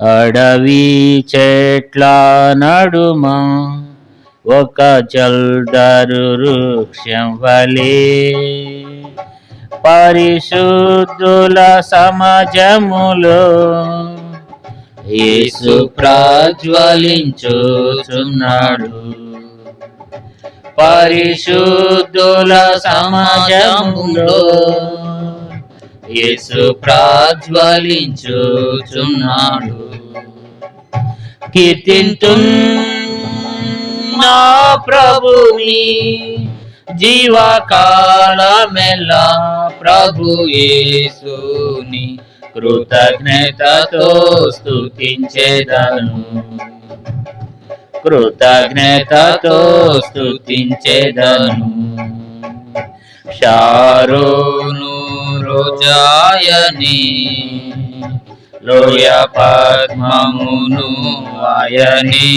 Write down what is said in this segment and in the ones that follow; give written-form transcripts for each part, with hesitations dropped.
అడవి చెట్ల నడుమ ఒక జల్దరు వృక్షం వలె పరిశుద్ధుల సమాజములో యేసు ప్రజ్వలించుచున్నాడు. పరిశుద్ధుల సమాజములో యేసు ప్రజ్వలించుచున్నాడు. కీర్తింతున్నా ప్రభుని జీవకాలమెల్లా ప్రభు యేసుని కృతజ్ఞతతో స్తుతించెదను. కృతజ్ఞతతో స్తుతించెదను. షారోను రోజాయని లోయ పద్మమును ఆయనే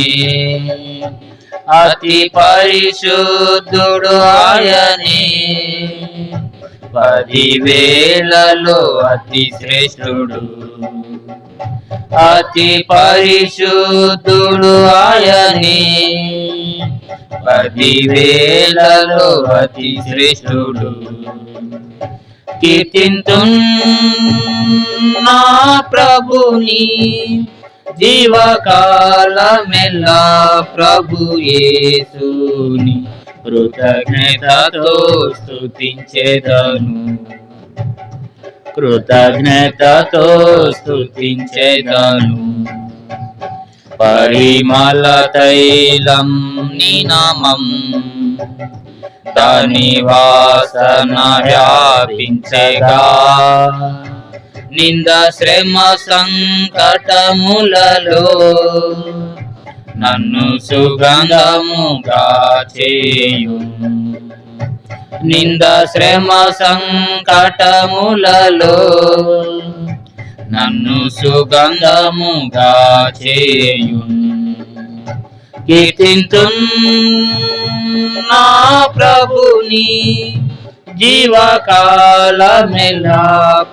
అతి పరిశుద్ధుడు ఆయనే 10,000లో అతి శ్రేష్ఠుడు. అతి పరిశుద్ధుడు ఆయనే 10,000లో అతి శ్రేష్ఠుడు. కీర్తింతున్నా ప్రభుని జీవకాలమెల్లా ప్రభు యేసుని కృతజ్ఞతతో స్తుతించెదను. కృతజ్ఞతతో స్తుతించెదను. పరిమళ తైలం నీ నామం దాని వాసన వ్యాపించగా నింద శ్రమ సంకటములలో నన్ను సుగంధముగా చేయు. నింద శ్రమ సంకటములలో నన్ను సుగంధముగా చేయు. కీర్తింతున్నా ప్రభుని జీవకాలమెల్లా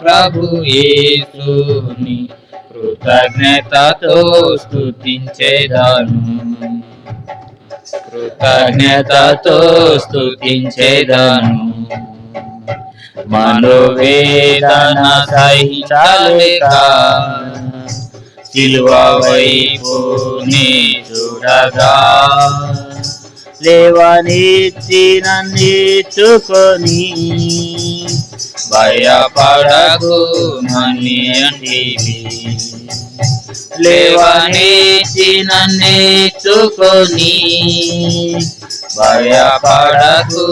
ప్రభు యేసుని కృతజ్ఞతతో స్తుతించెదను. కృతజ్ఞతతో స్తుతించెదను. మనోవేదన సహించలేక సిలువ వైపు నీ చూడగా లేవనెత్తి నన్నెత్తుకొని భయపడకు మని అంటివి. లేవనెత్తి నన్నెత్తుకొని భయపడకు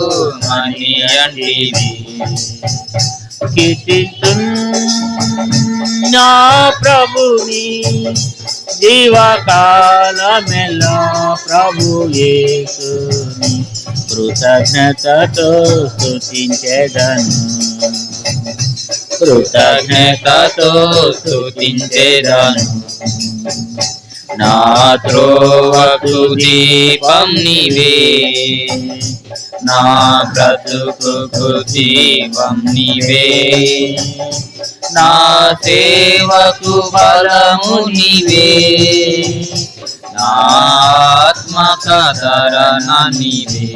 మని అంటివి. కీర్తింతున్నా ప్రభుని జీవకాలమెల్లా ప్రభు యేసుని కృతజ్ఞతతో స్తుతించెదను. కృతజ్ఞతతో స్తుతించెదను. నా త్రోవకు దీపం నీవే, నా బ్రతుకు దీపం నీవే, నా సేవకు బలము నీవే, నా ఆత్మకదరణ నీవే,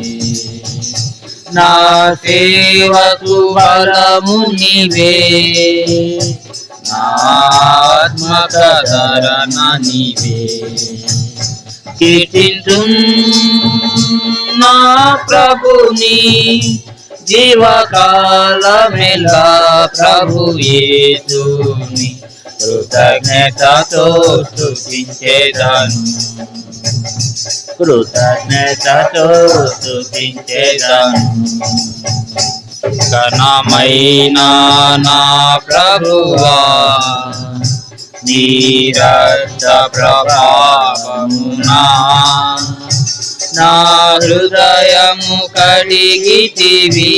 నా సేవకు బలము నీవే, నా ఆత్మకదరణ నీవే. కీర్తింతున్నా ప్రభుని జీవకాలమెల్లా ప్రభు యేసుని కృతజ్ఞతతో స్తుతించెదను. కృతజ్ఞతతో స్తుతించెదను. ఘనమైన నా ప్రభువా నీ రక్త ప్రభావమునా నా హృదయము కడిగితివి.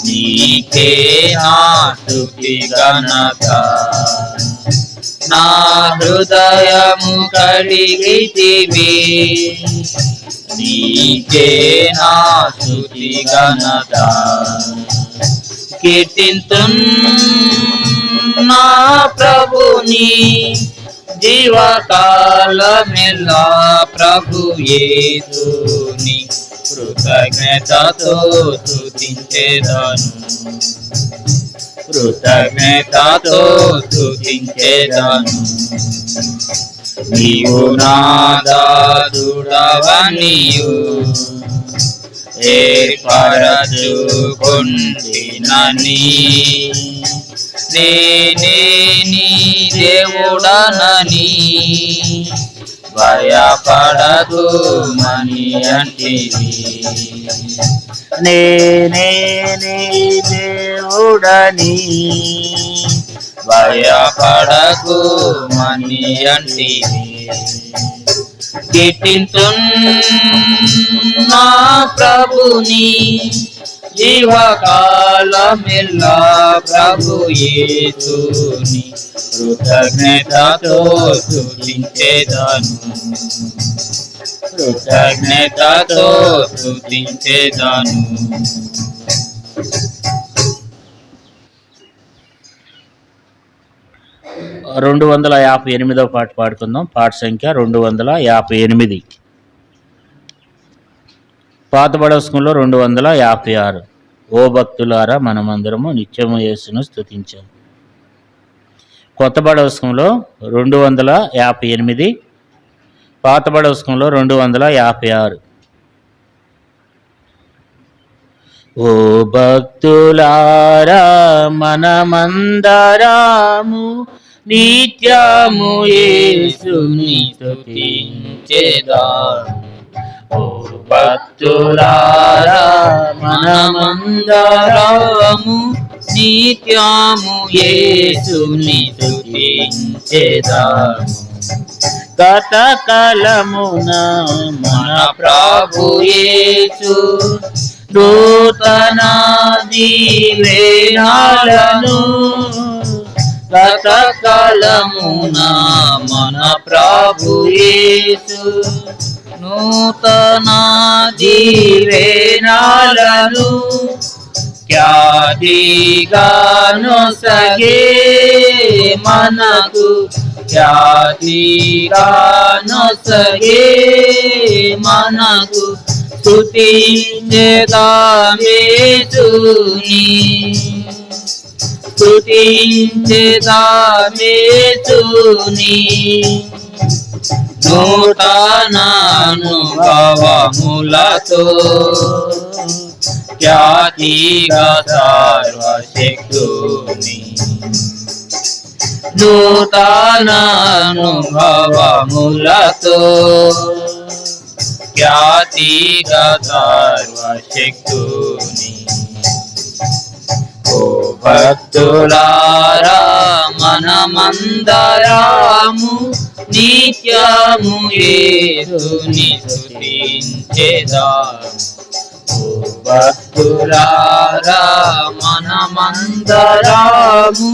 నీకే నా స్తుతి ఘనత. నా హృదయము కడిగితివి. నీకే నా స్తుతి ఘనత. కీర్తింతున్నా నా ప్రభుని జీవకాలమెల్లా ప్రభు యేసుని కృతజ్ఞతతో స్తుతించెదను కృతజ్ఞతతో స్తుతించెదను నీవు నాదాసుడవనియు ఏర్పరచుకొంటినని నేనే నీ దేవుడనని భయపడకు మని అంటివి నేనే నీ దేవుడని భయపడకు మని అంటివి కీర్తింతున్ నా ప్రభుని జీవకాలమెల్లా ప్రభు యేసుని కృతజ్ఞతతో స్తుతించెదను కృతజ్ఞతతో స్తుతించెదను. రెండు 258వ పాట పాడుకుందాం. పాట సంఖ్య 258. పాత బడవస్కంలో 256. ఓ భక్తులారా మనమందరము నిత్యము యేసును స్తుతించాము. కొత్త బడవస్కంలో 258, పాత బడవస్కంలో 256. ఓ భక్తులారా మనమందరము నిత్యము యేసుని స్తుతించెదము. ఓ భక్తులారా మనమందరము నిత్యము యేసుని స్తుతించెదము. గతకాలమున మన ప్రభు యేసు నూతన దీవెనలను గతకాలమున మన ప్రభు యేసు నూతన దీవెనలను ఖ్యాతిగానొసగే మనకు ఖ్యాతిగానొసగే మనకు స్తుతించెదమేసుని స్తుతించెదమేసుని నూతన అనుభవములతో ఖ్యాతిగా సర్వశక్తుని నూతన అనుభవములతో ఖ్యాతిగా సర్వశక్తుని. ఓ భక్తులారా మనమందరము నిత్యము యేసుని స్తుతించెదము. ఓ భక్తులారా మనమందరము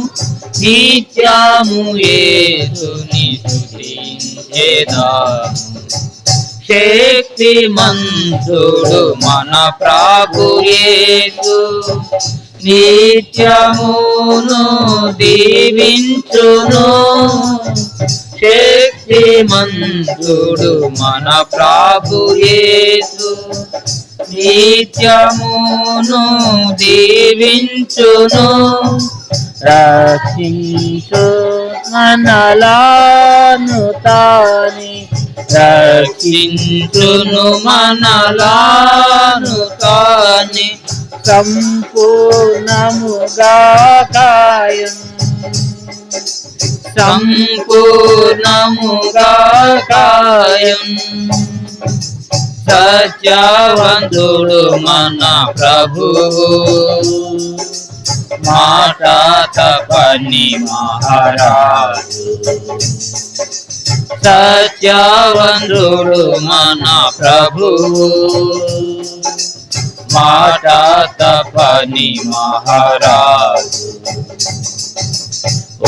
నిత్యము యేసుని స్తుతించెదము. శక్తిమంతుడు మన ప్రభు యేసు నిత్యమును దీవించును. శక్తిమంతుడు మన ప్రభు యేసు నిత్యమును దీవించును. రక్షించు మనలను తాని రక్షించును మనలను తాని సంపూర్ణముగా కాయం సంపూర్ణముగా కాయం. సత్యవంతుడు మన ప్రభువు మాట తపని మహారాజు. సత్యవంతుడు మన ప్రభువు మాట తపని మహారాజు.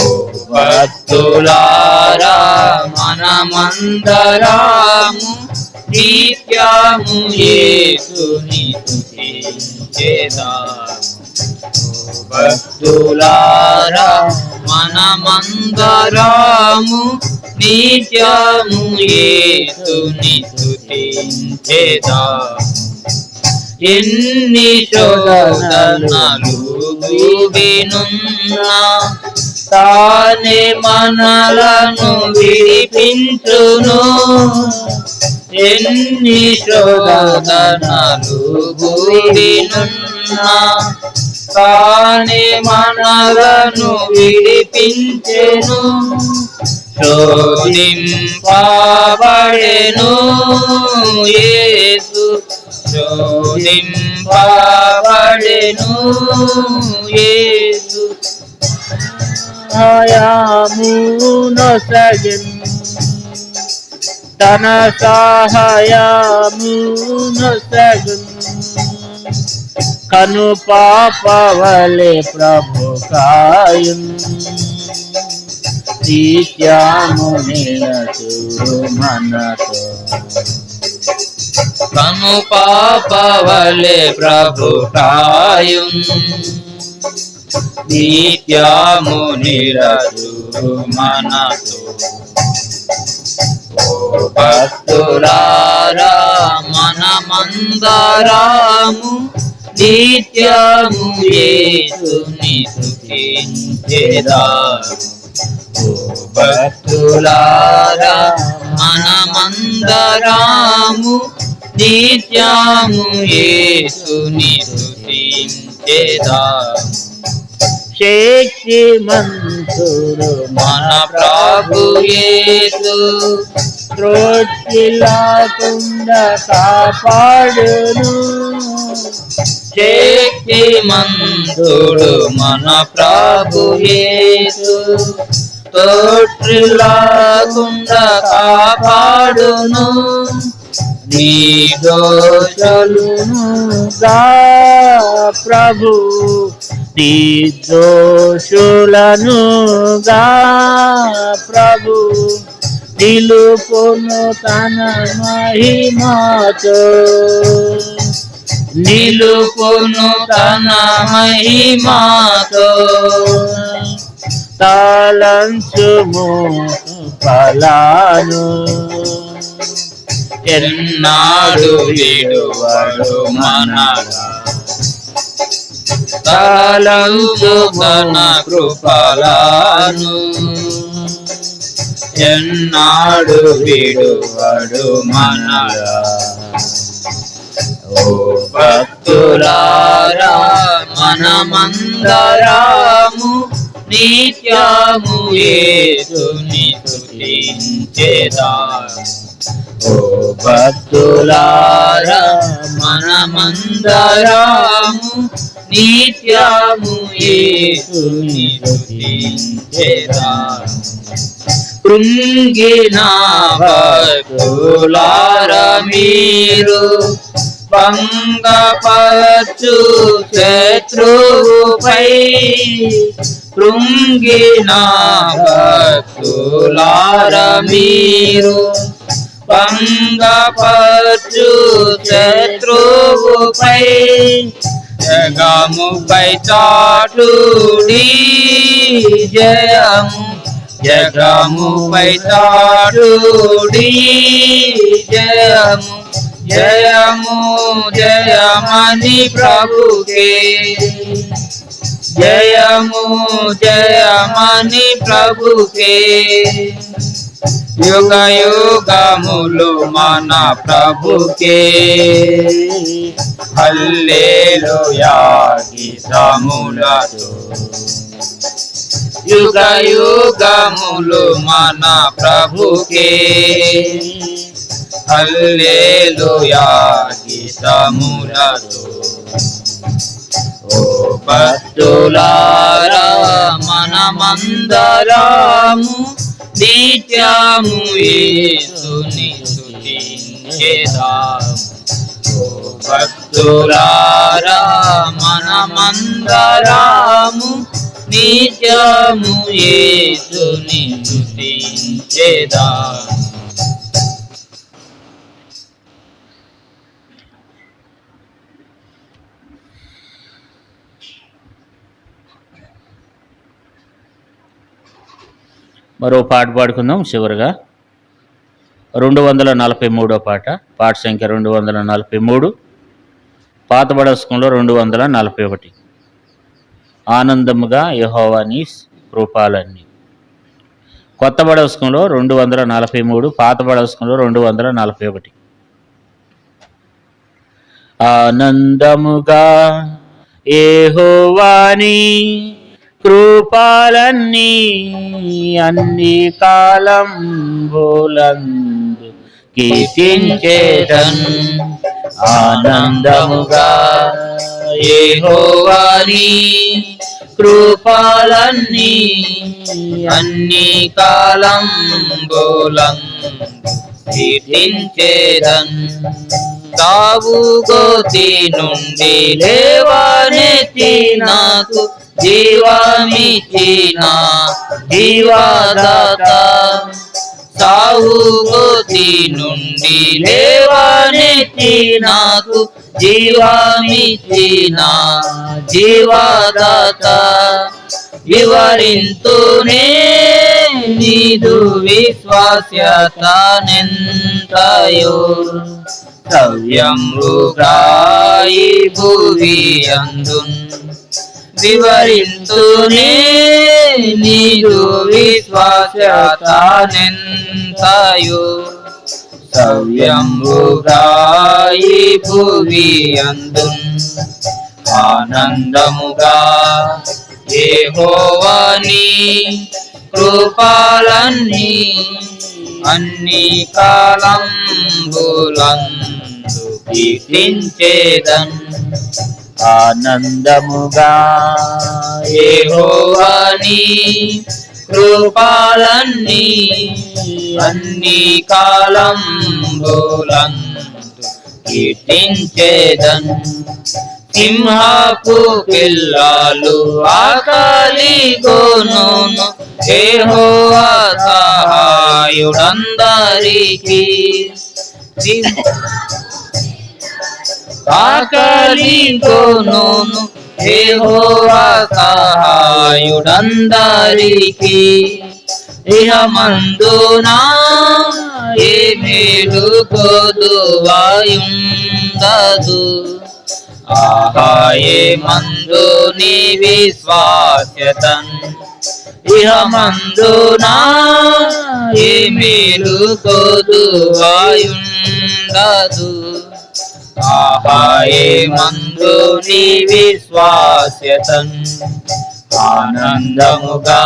ఓ భక్తులారా మనమందరము నిత్యము యేసుని స్తుతించెదము. ఓ భక్తులారా మనమందరము నిత్యము యేసుని స్తుతించెదా. ఎన్ని శోధనలు భూమినున్నా తానే మనలను విడిపించును. ఎన్ని శోధనలు భూమినున్నా తానే మనలను విడిపించెను. శోధింపబడెను యేసు, శోధింపబడెను యేసు. సహాయమునొసగెను తన సహాయమునొసగెను. కను పాపవలె ప్రభు కాయును. నిత్యము నిలచును మనతో. కను పాపవలె ప్రభు కాయున్. నిత్యము నిలచు మనతో. ఓ భక్తులారా మనమందరము నిత్యము యేసుని స్తుతించెదా. ఓ భక్తులారా మనమందరము నిత్యము యేసుని స్తుతించెదా. శక్తిమంతుడు మన ప్రభు యేసు త్రోట్టిల్లకుండా కాపాడును. శక్తిమంతుడు మన ప్రభు యేసు తోట్రిల్లకుండా కాపాడును. నిర్దోషులుగా ప్రభు నిర్దోషులనుగా ప్రభు నిలుపును తన మహిమతో. నిలుపును తన మహిమతో. తలంచుము ఫలాను ఎన్నాడు విడువడు మనగా. తలంచు తన కృపలను ఎన్నాడు విడువడు మనగా. ఓ భక్తులారా మనమందరము నిత్యము యేసుని స్తుతించెదా. ఓ భక్తులారా మనమందరము నిత్యము యేసుని స్తుతించెదా. కృంగిన భక్తులారా మీరు భంగపరచు శత్రువుపై. కృంగిన భక్తులారా మీరు భంగపరచు శత్రువుపై. జగముపై చాటుడి జయము. జగముపై చాటుడి జయము. జయము జయమని ప్రభుకే. జయము జయమని ప్రభుకే. యుగ యుగములు మన ప్రభుకే. హల్లెలూయా గీతములతో. యుగ యుగములు మన ప్రభుకే. హల్లెలూయా గీతములతో. ఓ భక్తులారా మనమందరము నిత్యము యేసుని స్తుతించెదా. ఓ భక్తులారా మనమందరము నిత్యము యేసుని స్తుతించెదా. మరో పాట పాడుకుందాం చివరిగా. 243 పాట, పాట సంఖ్య 243, పాత బడస్కంలో 241. ఆనందముగా యెహోవా నీ కృపలన్నీ. కొత్త బడస్కంలో 243, పాత బడస్కంలో 241. ఆనందముగా యెహోవా నీ కృపలన్నీ అన్ని కాలంబులందు కీర్తించేదన్. ఆనందముగా యెహోవా నీ కృపలన్నీ అన్ని కాలంబులందు కీర్తించేదన్. తావు గోతి నుండి లేవనెత్తి నాకు జీవమిచ్చిన జీవదాత. తావు గోతి నుండి లేవనెత్తి నాకు జీవమిచ్చిన జీవదాత. వివరింతునే నీదు విశ్వాస్యతనెంతయో సవ్యముగాయి భువి అందున్. వివరింతునే నీదు విశ్వాస్యతనెంతయో సవ్యముగాయి భువి అందున్. ఆనందముగా యెహోవా నీ కృపలన్నీ అన్ని కాలంబులందు కీర్తించేదన్. ఆనందముగా యెహోవా నీ కృపలన్నీ అన్ని కాలంబులందు కీర్తించేదన్. సింహపు పిల్లలు ఆకలి గోనును యెహోవా సహాయుడందరికీ. ఆకలి గోనును యెహోవా సహాయుడందరికీ. ఇహమందునా ఏ మేలు కొదువాయుండదు. ఆహాయే మందు నీ విశ్వాస్యతన్. ఇహమందునా ఏ మేలు కొదువాయుండదు. ఆహాయే మందు నీ విశ్వాస్యతన్. ఆనందముగా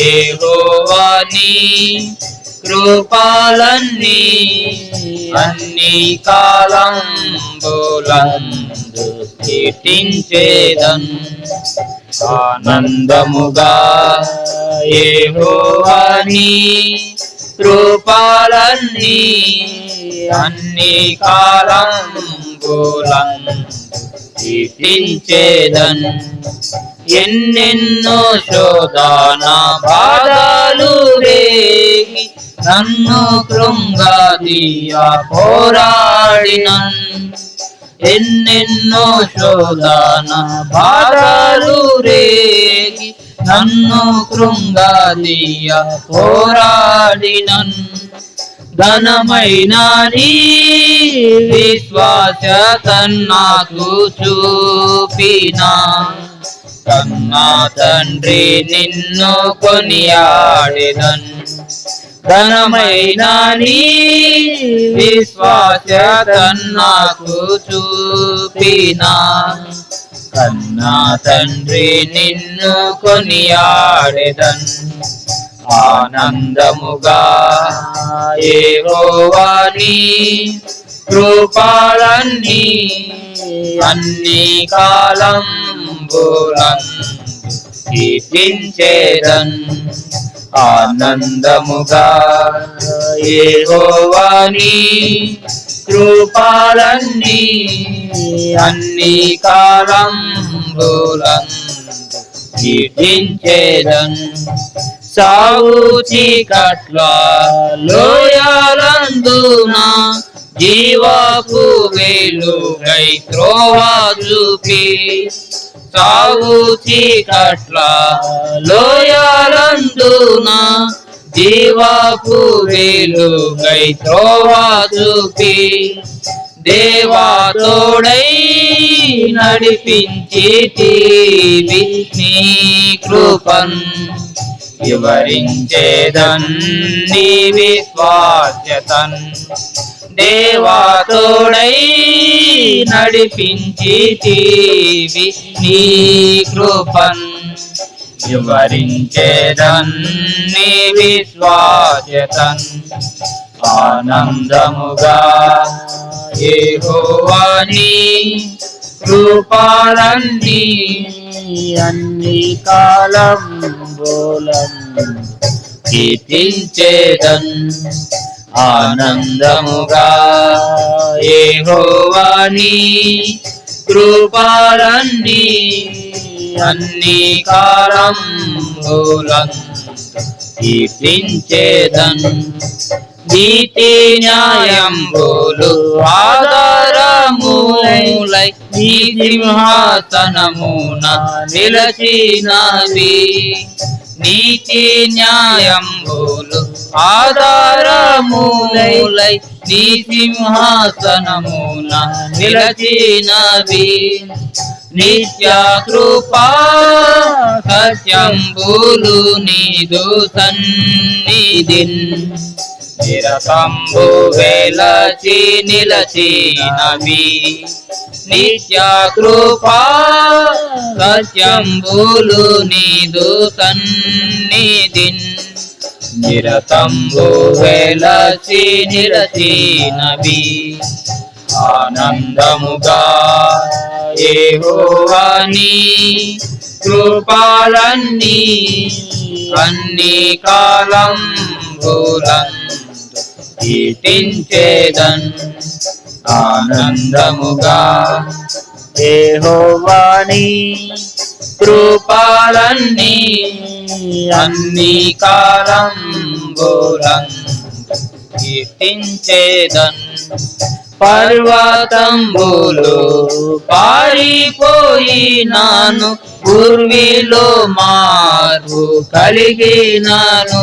యెహోవా నీ కృపలన్నీ అన్ని కాలంబులందు కీర్తించేదన్. ఆనందముగా యెహోవా నీ కృపలన్నీ అన్ని కాలంబులందు కీర్తించేదన్. ఎన్నెన్నో శోధన బాధలు రేగి నన్ను కృంగదీయ పోరాడినన్. ఎన్నెన్నో శోధన బాధలు రేగి నన్ను కృంగదీయ పోరాడినన్. ఘనమైన నీ విశ్వాస్యతన్ నాకు చూపిన కన్నా తండ్రి నిన్ను కొనియాడెదన్. ఘనమైన నీ విశ్వాస్యతన్ నాకు చూపిన కన్నా తండ్రి నిన్ను కొనియాడెదన్. ఆనందముగా యెహోవా నీ కృపలన్నీ అన్ని కాలంబులందు కీర్తించేదన్. ఆనందముగా యెహోవా నీ కృపలన్నీ అన్ని కాలంబులందు కీర్తించేదన్. సావు చీకట్ల లోయలందున జీవపు వెలుగై త్రోవ చూపి. సాగు చీకట్ల లోయలందున జీవపు వెలుగై త్రోవా చూపి దేవా తోడై నడిపించితివి నీ కృపన్ వివరించేదన్ నీ విశ్వాస్యతన్ దేవా తోడై నడిపించితివి నీ కృపన్ వివరించేదన్ నీ విశ్వాస్యతన్ ఆనందముగా యెహోవాని కృపలన్నీ అన్ని కాలం కీర్తించేదన్ ఆనందముగా యెహోవాని కృపలన్నీ అన్ని కాలంబులన్ కీర్తించేదన్ నీతి న్యాయంబులు ఆధారములై నీ సింహాసనమున నిలచినవి నీతి న్యాయంబులు ఆధారములై నీ సింహాసనమున నిలచినవి నిత్య కృపా సత్యంబులు నీదు సన్నిధిన్ నిరతంబు వెలచి నిలచినవి నిత్య కృపా సత్యంబులు నీదు సన్నిధిన్ నిరతంబు వెలచి నిలచినవి ఆనందముగా యెహోవాని కృపలన్నీ అన్ని కాలంబులన్ కీర్తించేదన్ ఆనందముగా యెహోవాని కృపలన్నీ అన్ని కాలంబులన్ కీర్తించేదన్ పర్వతంబులు పారిపోయినాను పూర్విలో మార్పు కలిగినాను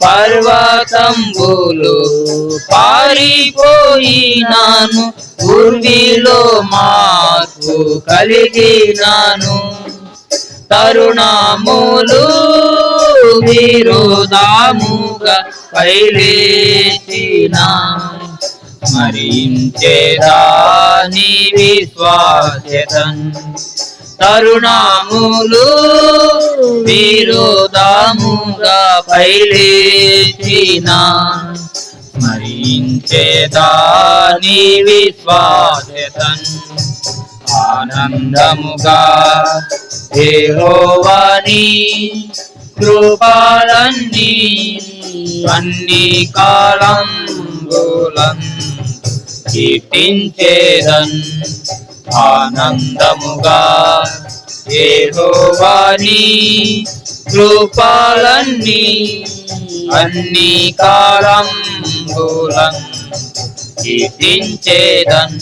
పర్వతంబులు పారిపోయినాను పూర్విలో మార్పు కలిగినాను తరుణములు విరోధముగా పైలేచిన స్మరించేదాని విశ్వాస్యతన్ తరుణములు విరోధముగా పైలేచిన స్మరించేదాని విశ్వాస్యతన్ ఆనందముగా యెహోవాని కృపలన్నీ అన్ని కాలంబులన్ కీర్తించేదన్ ఆనందముగా యెహోవాని కృపలన్నీ అన్ని కాలంబులన్ కీర్తించేదన్